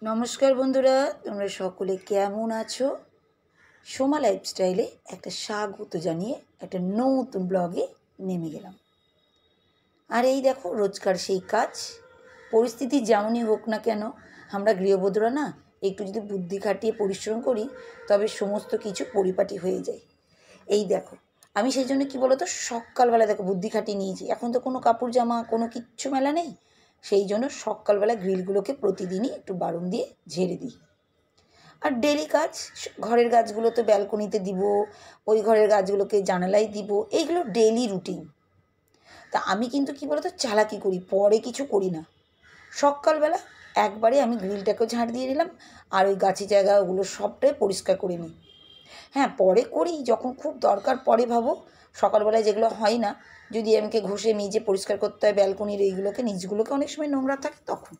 নমস্কার বন্ধুরা, তোমরা সকলে কেমন আছো? সোমা লাইফস্টাইলে একটা স্বাগত জানিয়ে একটা নতুন ব্লগে নেমে গেলাম। আর এই দেখো, রোজকার সেই কাজ। পরিস্থিতি যেমনই হোক না কেন, আমরা গৃহবধূরা না একটু যদি বুদ্ধি খাটিয়ে পরিশ্রম করি, তবে সমস্ত কিছু পরিপাটি হয়ে যায়। এই দেখো, আমি সেই জন্য কী বলো তো, সকালবেলা দেখো বুদ্ধি খাটিয়ে নিয়েছি। এখন তো কোনো কাপড় জামা কোনো কিচ্ছু মেলা নেই, সেই জন্য সকালবেলা গ্রিলগুলোকে প্রতিদিনই একটু বারণ দিয়ে ঝেড়ে দিই। আর ডেলি কাজ, ঘরের গাছগুলো তো ব্যালকনিতে দিব, ওই ঘরের গাছগুলোকে জানালায় দিব, এইগুলো ডেলি রুটিন। তা আমি কিন্তু কী বলতো, চালাকি করি, পরে কিছু করি না। সকালবেলা একবারে আমি গ্রিলটাকেও ঝাড় দিয়ে দিলাম, আর ওই গাছি জায়গাগুলো সবটাই পরিষ্কার করে নিই। হ্যাঁ, পরে করি যখন খুব দরকার, পরে ভাবো। সকালবেলায় যেগুলো হয় না, যদি আমাকে ঘষে মেজে পরিষ্কার করতে হয় ব্যালকনির এইগুলোকে, নিচগুলোকে অনেক সময় নোংরা থাকে তখন।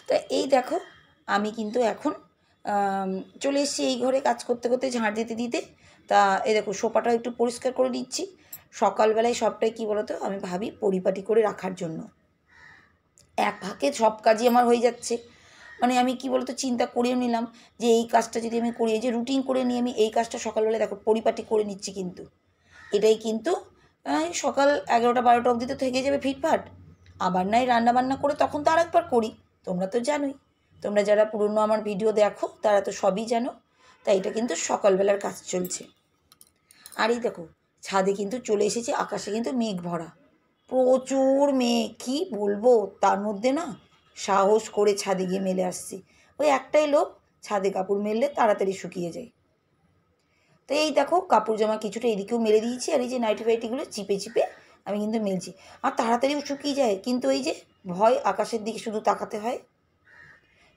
তা এই দেখো, আমি কিন্তু এখন চলে এসেছি এই ঘরে কাজ করতে করতে, ঝাড় দিতে দিতে। তা এই দেখো, সোফাটা একটু পরিষ্কার করে নিচ্ছি। সকালবেলায় সবটাই কী বলো তো, আমি ভাবি পরিপাটি করে রাখার জন্য। এক ফাঁকে সব কাজই আমার হয়ে যাচ্ছে। মানে আমি কী বলতো, চিন্তা করেও নিলাম যে এই কাজটা যদি আমি করি, এই যে রুটিন করে নিয়ে আমি এই কাজটা সকালবেলা দেখো পরিপাটি করে নিচ্ছি, কিন্তু এটাই কিন্তু সকাল 11টা 12টা অবধি তো থেকে যাবে ফিটফাট। আবার নাই রান্নাবান্না করে তখন তো আর একবার করি। তোমরা তো জানোই, তোমরা যারা পুরনো আমার ভিডিও দেখো তারা তো সবই জানো। তাই এটা কিন্তু সকালবেলার কাজ চলছে। আর এই দেখো, ছাদে কিন্তু চলে এসেছে, আকাশে কিন্তু মেঘ ভরা, প্রচুর মেঘ। কী বলবো, তার মধ্যে না সাহস করে ছাদে গিয়ে মেলে আসছি। ওই একটাই লোক, ছাদে কাপড় মেললে তাড়াতাড়ি শুকিয়ে যায়। তো এই দেখো, কাপড় জামা কিছুটা এদিকেও মেলে দিয়েছি, আর এই যে নাইটি ফাইটিগুলো চিপে চিপে আমি কিন্তু মেলছি। আর তাড়াতাড়িও শুকিয়ে যায়, কিন্তু এই যে ভয়, আকাশের দিকে শুধু তাকাতে হয়,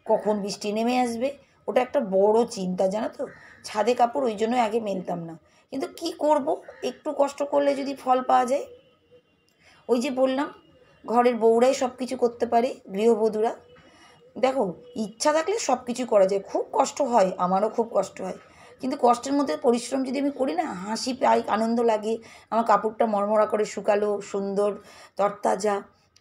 কখন বৃষ্টি নেমে আসবে, ওটা একটা বড় চিন্তা, জানো তো। ছাদে কাপড় ওই জন্য আগে মেলতাম না, কিন্তু কি করব, একটু কষ্ট করলে যদি ফল পাওয়া যায়। ওই যে বললাম, ঘরের বউরাই সব কিছু করতে পারে, গৃহবধূরা। দেখো, ইচ্ছা থাকলে সব কিছু করা যায়। খুব কষ্ট হয়, আমারও খুব কষ্ট হয়, কিন্তু কষ্টের মধ্যে পরিশ্রম যদি আমি করি না, হাসি পাই, আনন্দ লাগে। আমার কাপড়টা মরমরা করে শুকালো, সুন্দর তরতাজা।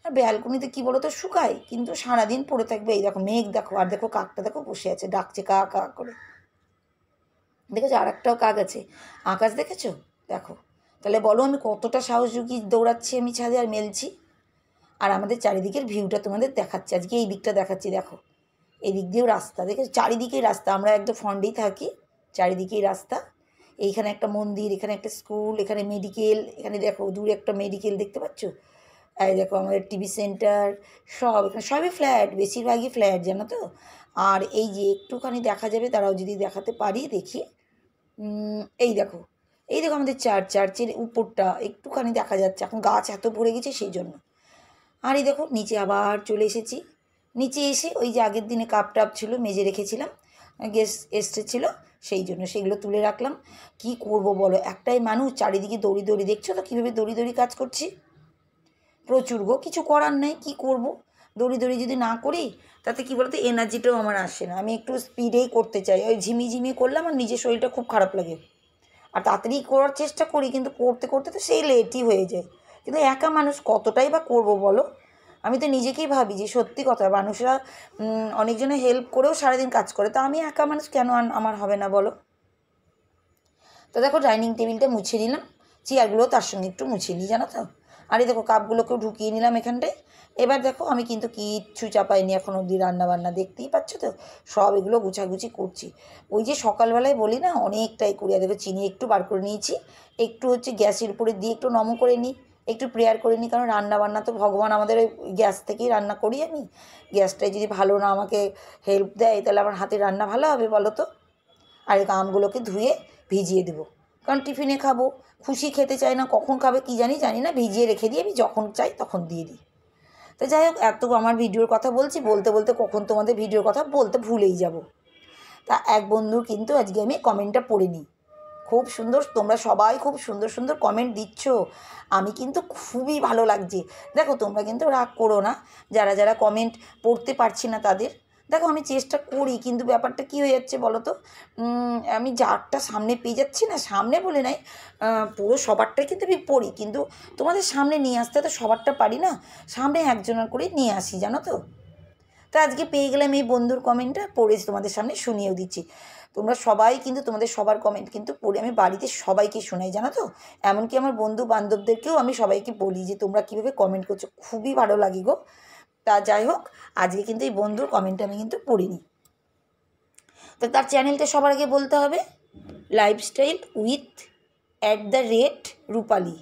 আর ব্যালকনিতে কী বলো তো, শুকায়, কিন্তু সারাদিন পড়ে থাকবে। এই দেখো মেঘ দেখো, আর দেখো কাকটা দেখো বসে আছে, ডাকছে কা কা করে। দেখেছো, আর একটাও কাক আছে। আকাশ দেখেছো, দেখো। তাহলে বলো, আমি কতটা সাহস জুগিয়ে দৌড়াচ্ছি আমি ছাদে আর মেলছি। আর আমাদের চারিদিকের ভিউটা তোমাদের দেখাচ্ছি, আজকে এই দিকটা দেখাচ্ছি। দেখো, এই দিক দিয়েও রাস্তা, দেখে চারিদিকেই রাস্তা, আমরা একদম ফ্রন্টেই থাকি, চারিদিকেই রাস্তা। এইখানে একটা মন্দির, এখানে একটা স্কুল, এখানে মেডিকেল, এখানে দেখো দূরে একটা মেডিকেল দেখতে পাচ্ছ। এই দেখো আমাদের টিভি সেন্টার, সব এখানে সবই ফ্ল্যাট, বেশিরভাগই ফ্ল্যাট, জানো তো। আর এই যে একটুখানি দেখা যাবে, তারাও যদি দেখাতে পারি দেখি, এই দেখো, এই দেখো আমাদের চার্চের উপরটা একটুখানি দেখা যাচ্ছে, এখন গাছ এত ভরে গেছে সেই জন্য। আর এই দেখো, নিচে আবার চলে এসেছি। নিচে এসে ওই যে আগের দিনে কাপ টাপ ছিল, মেজে রেখেছিলাম, গেস্ট এসেছিল, সেই জন্য সেগুলো তুলে রাখলাম। কি করব বলো, একটাই মানুষ, চারিদিকে দড়ি দড়ি, দেখছো তো কীভাবে দড়ি দড়ি কাজ করছি। প্রচুর গো, কিছু করার নেই, কি করব। দড়ি দড়ি যদি না করি, তাতে কী বলতো, এনার্জিটাও আমার আসে না। আমি একটু স্পিডেই করতে চাই, ওই ঝিমিয়ে ঝিমিয়ে করলে আমার নিজের শরীরটা খুব খারাপ লাগে। আর তাড়াতাড়ি করার চেষ্টা করি, কিন্তু করতে করতে তো সেই লেটই হয়ে যায়। কিন্তু একা মানুষ কতটাই বা করবো বলো। আমি তো নিজেকেই ভাবি যে সত্যি কথা, মানুষরা অনেকজনে হেল্প করেও সারাদিন কাজ করে, তা আমি একা মানুষ কেন আমার হবে না বলো। তো দেখো, ডাইনিং টেবিলটা মুছে নিলাম, চেয়ারগুলো তার সঙ্গে একটু মুছে নিই, জানো তো। আর এই দেখো, কাপগুলোকেও ঢুকিয়ে নিলাম এখানটায়। এবার দেখো, আমি কিন্তু কিচ্ছু চাপাইনি এখন অবধি, রান্নাবান্না দেখতেই পাচ্ছ তো, সব এগুলো গুছাগুছি করছি। ওই যে সকালবেলায় বলি না, অনেকটাই করি। আর দেখো, চিনি একটু বার করে নিয়েছি, একটু হচ্ছে গ্যাসের উপরে দিয়ে একটু নম করে নিই, একটু প্রেয়ার করে নিই, কারণ রান্নাবান্না তো ভগবান আমাদের ওই গ্যাস থেকেই রান্না করি আমি। গ্যাসটাই যদি ভালো না আমাকে হেল্প দেয়, তাহলে আমার হাতে রান্না ভালো হবে বলো তো। আর এই আমগুলোকে ধুয়ে ভিজিয়ে দেবো, কারণ টিফিনে খাবো। খুশি খেতে চাই না, কখন খাবে কী জানি না, ভিজিয়ে রেখে দিয়ে আমি যখন চাই তখন দিয়ে দিই। তো যাই হোক, এত আমার ভিডিওর কথা বলছি, বলতে বলতে কখন তোমাদের ভিডিওর কথা বলতে ভুলেই যাব। তা এক বন্ধুর কিন্তু আজকে আমি কমেন্টটা পড়ে নিই। খুব সুন্দর, তোমরা সবাই খুব সুন্দর সুন্দর কমেন্ট দিচ্ছ, আমি কিন্তু খুবই ভালো লাগছে। দেখো, তোমরা কিন্তু রাগ করো না, যারা যারা কমেন্ট পড়তে পারছি না তাদের। দেখো, আমি চেষ্টা করি, কিন্তু ব্যাপারটা কী হয়ে যাচ্ছে বলো তো, আমি যারটা সামনে পেয়ে যাচ্ছি না, সামনে বলে নাই, পুরো সবারটাই কিন্তু আমি পড়ি, কিন্তু তোমাদের সামনে নিয়ে আসতে তো সবারটা পারি না, সামনে একজনের করে নিয়ে আসি, জানো তো। তো আজকে পেয়ে গেলাম এই বন্ধুর কমেন্টটা, পড়ে তোমাদের সামনে শুনিয়েও দিচ্ছি। তোমরা সবাই কিন্তু তোমাদের সবার কমেন্ট কিন্তু পড়ে আমি বাড়িতে সবাইকে শোনাই, জানো তো। এমনকি আমার বন্ধু বান্ধবদেরকেও আমি সবাইকে বলি যে তোমরা কীভাবে কমেন্ট করছো, খুবই ভালো লাগে গো। তা যাই হোক, আজকে কিন্তু এই বন্ধুর কমেন্ট আমি কিন্তু পড়িনি। তো তার চ্যানেলটা সবার আগে বলতে হবে, লাইফস্টাইল উইথ @রূপালী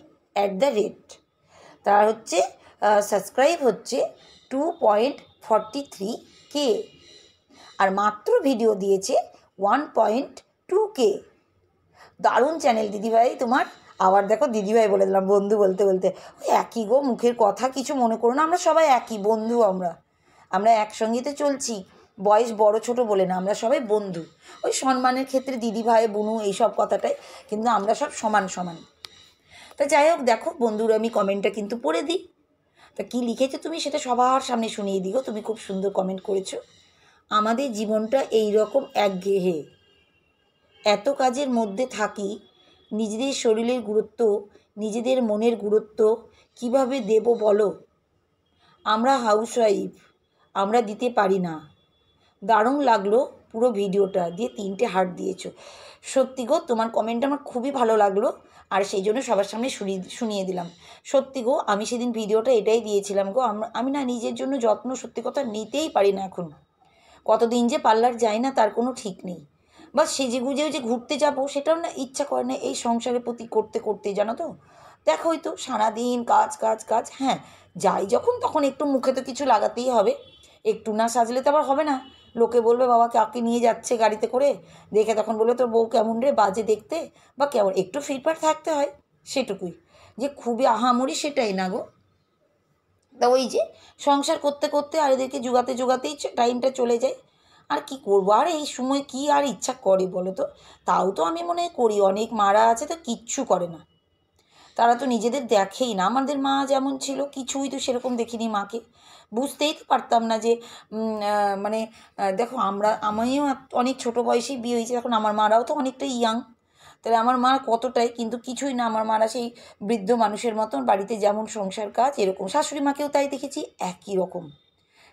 @। তার হচ্ছে সাবস্ক্রাইব হচ্ছে 2.43K, আর মাত্র ভিডিও দিয়েছে 1.2K। দারুণ চ্যানেল দিদিভাই তোমার। আবার দেখো দিদিভাই বলে দিলাম, বন্ধু বলতে বলতে ওই একই গো, মুখের কথা, কিছু মনে করো না, আমরা সবাই একই বন্ধু। আমরা একসঙ্গেতে চলছি, বয়স বড় ছোট বলে না, আমরা সবাই বন্ধু। ওই সম্মানের ক্ষেত্রে দিদিভাই বুনু এইসব কথাটাই, কিন্তু আমরা সব সমান সমান। তা যাই হোক, দেখো বন্ধুর আমি কমেন্টটা কিন্তু পড়ে দিই। তা কী লিখেছো তুমি সেটা সবার সামনে শুনিয়ে দিও। তুমি খুব সুন্দর কমেন্ট করেছো। আমাদের জীবনটা এই রকম একঘেয়ে, এত কাজের মধ্যে থাকি, নিজেদের শরীরের গুরুত্ব, নিজেদের মনের গুরুত্ব কিভাবে দেব বলো। আমরা হাউসওয়াইফ, আমরা দিতে পারি না। দারুণ লাগলো পুরো ভিডিওটা, দিয়ে 3টে হার্ট দিয়েছো। সত্যি গো, তোমার কমেন্টটা আমার খুবই ভালো লাগলো, আর সেই জন্য সবার সামনে শুনিয়ে দিলাম। সত্যি গো, আমি সেদিন ভিডিওটা এটাই দিয়েছিলাম গো, আমি না নিজের জন্য যত্ন সত্যি কথা নিতেই পারি না এখন। কতদিন যে পার্লার যাই না তার কোনো ঠিক নেই। বা সেজে গুজেও যে ঘুরতে যাবো সেটাও না ইচ্ছা করে না, এই সংসারের প্রতি করতে করতে, জানো তো। দেখোই তো সারাদিন কাজ কাজ কাজ। হ্যাঁ, যাই যখন তখন একটু মুখে তো কিছু লাগাতেই হবে, একটু না সাজলে তো আবার হবে না। লোকে বলবে বাবা কাকে নিয়ে যাচ্ছে গাড়িতে করে, দেখে তখন বলবে তোর বউ কেমন রে বাজে দেখতে, বা কেমন, একটু ফিটফাট থাকতে হয়, সেটুকুই। যে খুবই আহামরি সেটাই না গো। তা ওই যে সংসার করতে করতে আর এদেরকে জোগাতে জোগাতেই টাইমটা চলে যায়। আর কি করবো, আর এই সময় কি আর ইচ্ছা করে বলো তো। তাও তো আমি মনে করি, অনেক মারা আছে তো কিচ্ছু করে না, তারা তো নিজেদের দেখেই না। আমাদের মা যেমন ছিল, কিছুই তো সেরকম দেখিনি মাকে, বুঝতেই তো পারতাম না যে মানে দেখো আমিও অনেক ছোটো বয়সেই বিয়ে হয়েছে, এখন আমার মারাও তো অনেকটাই ইয়াং। তাহলে আমার মা কতটাই, কিন্তু কিছুই না, আমার মারা সেই বৃদ্ধ মানুষের মতন, বাড়িতে যেমন সংসার কাজ এরকম। শাশুড়ি মাকেও তাই দেখেছি, একই রকম।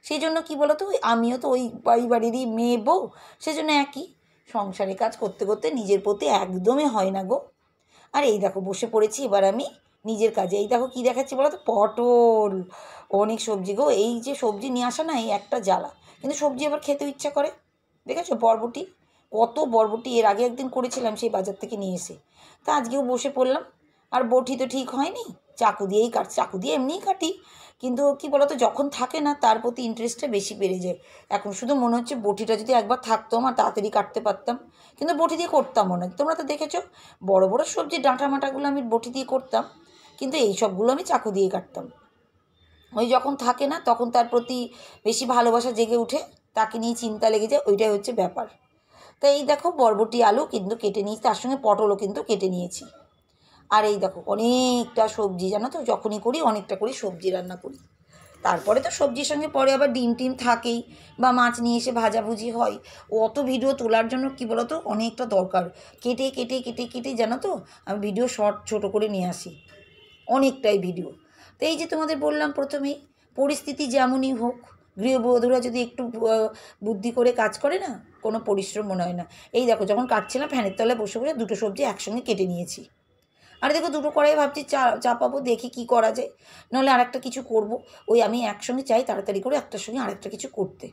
সেই জন্য কী বলো তো, আমিও তো ওই বাড়িরই মেয়ে বউ, সেজন্য একই সংসারে কাজ করতে করতে নিজের প্রতি একদমই হয় না গো। আর এই দেখো বসে পড়েছি এবার আমি নিজের কাজে। এই দেখো কী দেখাচ্ছি বলো তো, পটল, অনেক সবজি গো। এই যে সবজি নিয়ে আসা না, এই একটা জ্বালা, কিন্তু সবজি আবার খেতেও ইচ্ছা করে। দেখেছো বরবটি, কত বরবটি এর আগে একদিন করেছিলাম সেই বাজার থেকে নিয়ে এসে। তা আজকেও বসে পড়লাম, আর বটি তো ঠিক হয়নি, চাকু দিয়েই চাকু দিয়ে এমনিই কাটি, কিন্তু কী বলো তো, যখন থাকে না তার প্রতি ইন্টারেস্টটা বেশি বেড়ে যায়। এখন শুধু মনে হচ্ছে বটিটা যদি একবার থাকতো আমার তাড়াতাড়ি কাটতে পারতাম, কিন্তু বটি দিয়ে করতামও না। তোমরা তো দেখেছো বড় বড় সবজির ডাঁটা মাটাগুলো আমি বটি দিয়ে করতাম, কিন্তু এই সবগুলো আমি চাকু দিয়ে কাটতাম। ওই যখন থাকে না তখন তার প্রতি বেশি ভালোবাসা জেগে উঠে, তাকে নিয়ে চিন্তা লেগে যায়, ওইটাই হচ্ছে ব্যাপার। তো এই দেখো বরবটি আলু কিন্তু কেটে নিয়েছি, তার সঙ্গে পটলও কিন্তু কেটে নিয়েছি। আর এই দেখো অনেকটা সবজি, জানো তো যখনই করি অনেকটা করে সবজি রান্না করি। তারপরে তো সবজির সঙ্গে পরে আবার ডিম টিম থাকেই, বা মাছ নিয়ে এসে ভাজাভুজি হয়। অত ভিডিও তোলার জন্য কী বলো তো, অনেকটা দরকার, কেটে কেটে কেটে কেটে, জানো তো আমি ভিডিও শর্ট ছোটো করে নিয়ে আসি, অনেকটাই ভিডিও। তো এই যে তোমাদের বললাম প্রথমেই, পরিস্থিতি যেমনই হোক, গৃহবধূরা যদি একটু বুদ্ধি করে কাজ করে না, কোনো পরিশ্রম মনে হয় না। এই দেখো যখন কাটছিলাম ফ্যানের তলায় বসে বসে দুটো সবজি একসঙ্গে কেটে নিয়েছি। আর দেখো দুটো কড়াই ভাবছি চাপাবো, দেখি কি করা যায়, নাহলে আরেকটা কিছু করব। ওই আমি একসঙ্গে চাই তাড়াতাড়ি করে একটার সঙ্গে আরেকটা কিছু করতে,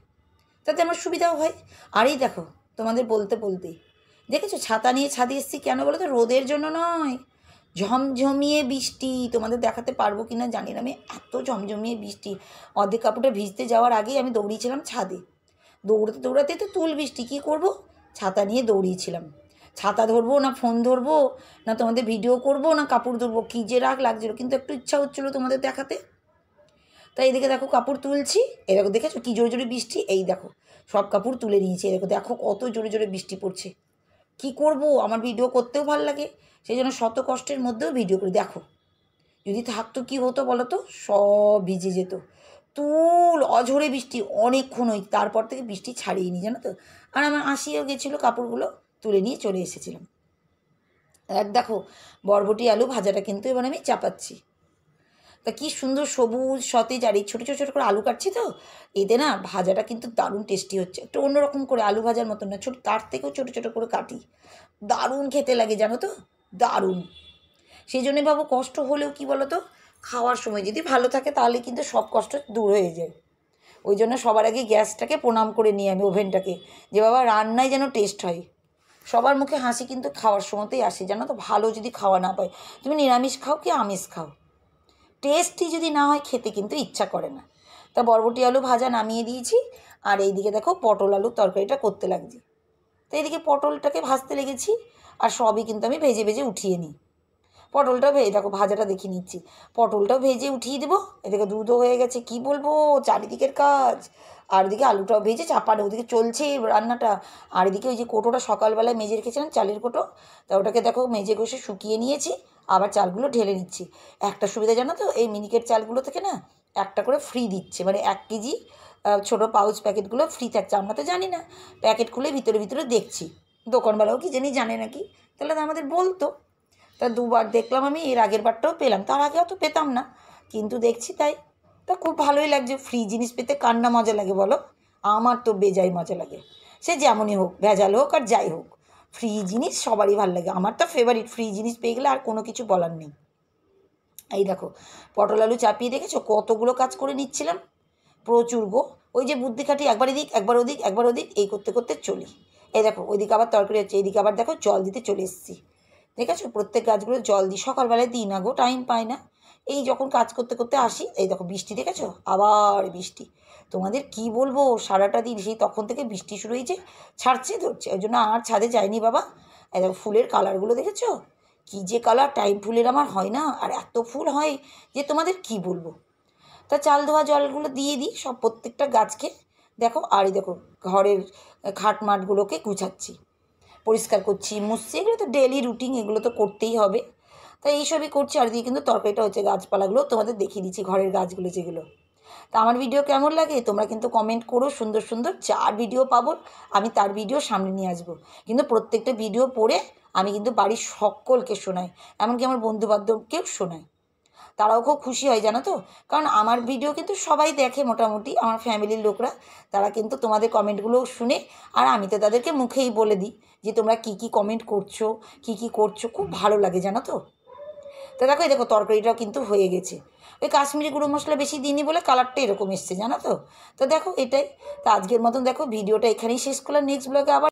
তাতে আমার সুবিধাও হয়। আর এই দেখো তোমাদের বলতে বলতেই দেখেছো ছাতা নিয়ে ছাদে এসেছি, কেন বলো তো, রোদের জন্য নয়, ঝমঝমিয়ে বৃষ্টি। তোমাদের দেখাতে পারবো কি না জানি না, আমি এত ঝমঝমিয়ে বৃষ্টি, অর্ধেক কাপড়টা ভিজতে যাওয়ার আগেই আমি দৌড়িয়েছিলাম ছাদে। দৌড়াতে দৌড়াতে তো তুল বৃষ্টি, কী করব, ছাতা নিয়ে দৌড়িয়েছিলাম। ছাতা ধরবো না ফোন ধরবো, না তোমাদের ভিডিও করব, না কাপড় ধরবো, কী যে রাগ লাগছিলো, কিন্তু একটু ইচ্ছা হচ্ছিলো তোমাদের দেখাতে। তাই এদিকে দেখো কাপড় তুলছি, এই দেখো দেখেছো কী জোরে জোরে বৃষ্টি, এই দেখো সব কাপড় তুলে নিয়েছি। এই দেখো দেখো কত জোরে জোরে বৃষ্টি পড়ছে। কি করব, আমার ভিডিও করতেও ভালো লাগে, সেই জন্য শত কষ্টের মধ্যেও ভিডিও করি। দেখো যদি থাকতো কী হতো বলো তো, সব ভিজে যেত। অঝরে বৃষ্টি অনেকক্ষণ, ওই তারপর থেকে বৃষ্টি ছাড়িয়ে নি, জানো তো। আর আমার আসিও গেছিলো, কাপড়গুলো তুলে নিয়ে চলে এসেছিলাম। আর দেখো বরবটি আলু ভাজাটা কিন্তু এবার আমি চাপাচ্ছি। তা কী সুন্দর সবুজ সতেজ, আর এই ছোটো ছোটো ছোটো করে আলু কাটছি তো, এতে না ভাজাটা কিন্তু দারুণ টেস্টি হচ্ছে। একটু অন্যরকম করে, আলু ভাজার মতন না, ছোটো তার থেকেও ছোটো ছোটো করে কাটি, দারুণ খেতে লাগে জানো তো, দারুণ। সেই জন্যে বাবু কষ্ট হলেও কি বলো তো, খাওয়ার সময় যদি ভালো থাকে তাহলে কিন্তু সব কষ্ট দূর হয়ে যায়। ওই জন্য সবার আগে গ্যাসটাকে প্রণাম করে নিই আমি, ওভেনটাকে, যে বাবা রান্নায় যেন টেস্ট হয়। সবার মুখে হাসি কিন্তু খাওয়ার সময়তেই আসে জানো তো, ভালো যদি খাওয়া না পায়, তুমি নিরামিষ খাও কি আমিষ খাও, টেস্টি যদি না হয় খেতে কিন্তু ইচ্ছা করে না। তা বরবটি আলু ভাজা নামিয়ে দিয়েছি, আর এইদিকে দেখো পটল আলুর তরকারিটা করতে লাগছি। তো এইদিকে পটলটাকে ভাজতে লেগেছি, আর সবই কিন্তু আমি ভেজে ভেজে উঠিয়ে নিই। পটলটাও ভেজে, দেখো ভাজাটা দেখিয়ে নিচ্ছি, পটলটাও ভেজে উঠিয়ে দেবো। এদিকে দুধও হয়ে গেছে, কি বলবো, চারিদিকের কাজ। আর এদিকে আলুটাও ভেজে চাপানো, ওদিকে চলছে রান্নাটা। আর এদিকে ওই যে কোটোটা সকালবেলায় মেজে রেখেছিলাম, চালের কোটো, তা ওটাকে দেখো মেজে ঘষে শুকিয়ে নিয়েছি, আবার চালগুলো ঢেলে নিচ্ছি। একটা সুবিধা জানো তো, এই মিনিকেট চালগুলো থেকে না একটা করে ফ্রি দিচ্ছে, মানে 1 কেজি ছোটো পাউচ প্যাকেটগুলো ফ্রি থাকছে। আমরা তো জানি না, প্যাকেট খুলে ভিতরে ভিতরে দেখছি, দোকানওয়ালাও কি জানি জানে নাকি, তাহলে তো আমাদের বলতো। তা 2বার দেখলাম আমি, এর আগের বারটাও পেলাম, তার আগেও তো পেতাম না, কিন্তু দেখছি তাই। তা খুব ভালোই লাগছে, ফ্রি জিনিস পেতে কার না মজা লাগে বলো, আমার তো বেজায় মজা লাগে। সে যেমনই হোক, ভেজাল হোক আর যাই হোক, ফ্রি জিনিস সবারই ভালো লাগে, আমার তো ফেভারিট, ফ্রি জিনিস পেয়ে গেলে আর কোনো কিছু বলার নেই। এই দেখো পটল আলু চাপিয়ে দেখেছো কতগুলো কাজ করে নিচ্ছিলাম, প্রচুর গো। ওই যে বুদ্ধি খাটি, একবার এদিক একবার ওদিক একবার ওদিক, এই করতে করতে চলি। এই দেখো ওইদিকে আবার তরকারি হচ্ছে, এইদিকে আবার দেখো জল দিতে চলে এসেছি। দেখেছো প্রত্যেক গাছগুলো জল দিই, সকালবেলায় দিই না গো, টাইম পাই না। এই যখন কাজ করতে করতে আসি, এই দেখো বৃষ্টি, দেখেছো আবার বৃষ্টি। তোমাদের কি বলবো, সারাটা দিন সেই তখন থেকে বৃষ্টি শুরু হয়েছে, ছাড়ছে ধরছে, ওই জন্য আর ছাদে যাইনি বাবা। এই দেখো ফুলের কালারগুলো দেখেছো, কী যে কালার, টাইম ফুলের আমার হয় না, আর এত ফুল হয় যে তোমাদের কি বলবো। তা চাল ধোয়া জলগুলো দিয়ে দিই সব প্রত্যেকটা গাছকে। দেখো আর এই দেখো ঘরের খাট মাঠগুলোকে গুছাচ্ছি, পরিষ্কার করছি, মুছছি, এগুলো তো ডেলি রুটিন, এগুলো তো করতেই হবে। তাই এইসবই করছি। আর দিয়ে কিন্তু তরকারিটা হচ্ছে, গাছপালাগুলো তোমাদের দেখিয়ে দিচ্ছি, ঘরের গাছগুলো যেগুলো। তা আমার ভিডিও কেমন লাগে তোমরা কিন্তু কমেন্ট করো, সুন্দর সুন্দর যার ভিডিও পাবো আমি তার ভিডিও সামনে নিয়ে আসবো। কিন্তু প্রত্যেকটা ভিডিও পড়ে আমি কিন্তু বাড়ির সকলকে শোনাই, এমনকি আমার বন্ধুবান্ধবকেও শোনাই, তারাও খুব খুশি হয় জানো তো। কারণ আমার ভিডিও কিন্তু সবাই দেখে মোটামুটি, আমার ফ্যামিলির লোকরা, তারা কিন্তু তোমাদের কমেন্টগুলোও শুনে, আর আমি তো তাদেরকে মুখেই বলে দিই যে তোমরা কী কী কমেন্ট করছো, কী কী করছো, খুব ভালো লাগে জানো তো। তো দেখো এই দেখো তরকারিটাও কিন্তু হয়ে গেছে, ওই কাশ্মীরি গুঁড়ো মশলা বেশি দিইনি বলে কালারটা এরকম এসছে জানো তো। তো দেখো এটাই, তো আজকের মতন দেখো ভিডিওটা এখানেই শেষ করলাম, নেক্সট ব্লগে আবার